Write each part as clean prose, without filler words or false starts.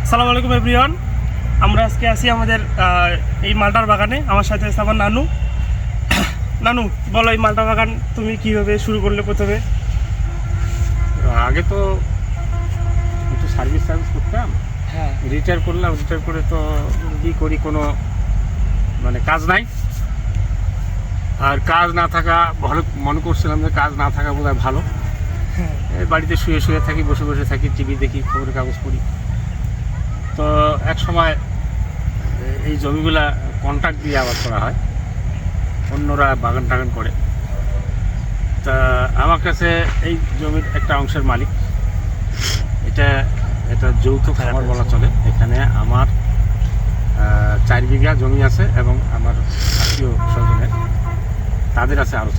আসসালামু আলাইকুম এভরিওয়ান। আমরা আজকে আছি আমাদের এই মালটার বাগানে। আমার সাথে আছে আমার নানু। নানু, বলো এই মালটা বাগান তুমি কীভাবে শুরু করলে প্রথমে? আগে তো একটু সার্ভিস করতাম, হ্যাঁ, রিটায়ার করলাম। রিটায়ার করে তো কী করি, কোনো মানে কাজ নাই। আর কাজ না থাকা ভালো মনে করছিলাম যে কাজ না থাকা বোধহয় ভালো। হ্যাঁ, এই বাড়িতে শুয়ে শুয়ে থাকি, বসে বসে থাকি, টিভি দেখি, খবরের কাগজ পড়ি। তো এক সময় এই জমিগুলা কন্ট্রাক্ট দিয়ে আবাদ করা হয়, অন্যরা বাগান টাগান করে। তা আমার কাছে এই জমির একটা অংশের মালিক, এটা যৌথ খামার বলা চলে। এখানে আমার 4 বিঘা জমি আছে এবং আমার আত্মীয় স্বজনের তাদের আছে আরও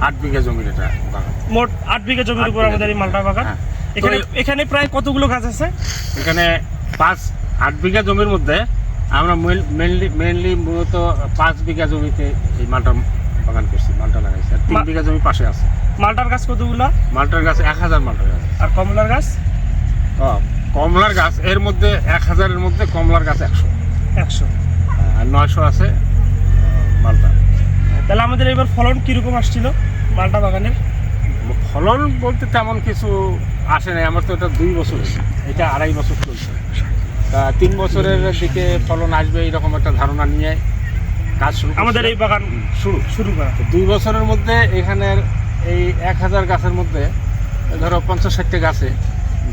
8 বিঘা জমির এটা বাগান। মোট 8 বিঘা জমির উপর আমাদের এই মালটা বাগান। হ্যাঁ। এখানে প্রায় কতগুলো গাছ আছে? এখানে 8 বিঘা জমির মধ্যে আমরা মেনলি মূলত 5 বিঘা জমিতে এই মালটা বাগান করছি, মালটা লাগাইছি। আর 3 বিঘা জমি পাশে আছে। মালটার গাছ কতগুলো? মালটার গাছ 1000 মালটার গাছ। আর কমলার গাছ? কমলার গাছ এর মধ্যে 1000-এর মধ্যে কমলার গাছ 100 আর 900 আছে মালটা। তাহলে আমাদের এবার ফলন কীরকম আসছিল মালটা বাগানের? ফলন বলতে তেমন কিছু আসে নাই। আমার তো এটা 2 বছর হয়েছে, এটা 2.5 বছর চলছে। তা 3 বছরের দিকে ফলন আসবে এইরকম একটা ধারণা নিয়ে কাজ শুরু আমাদের এই বাগান শুরু করা। 2 বছরের মধ্যে এখানের এই 1000 গাছের মধ্যে ধরো 50-60টা গাছে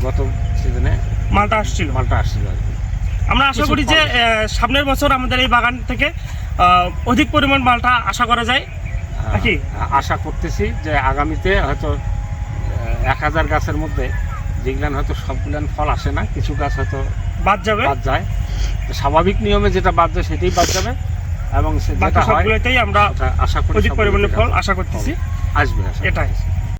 গত সিজনে মালটা আসছিল আর কি। আমরা আশা করি যে সামনের বছর আমাদের এই বাগান থেকে অধিক পরিমাণ মালটা আশা করা যায় নাকি? আশা করতেছি যে আগামীতে হয়তো 1000 গাছের মধ্যে যেগুলান হয়তো সবগুলান ফল আসে না, কিছু গাছ হয়তো বাদ যায়। স্বাভাবিক নিয়মে যেটা বাদ যায় সেটাই বাদ যাবে এবং সবগুলোতেই আমরা আশা করি অধিক পরিমাণে ফল আশা করতেছি আসবে। এটাই।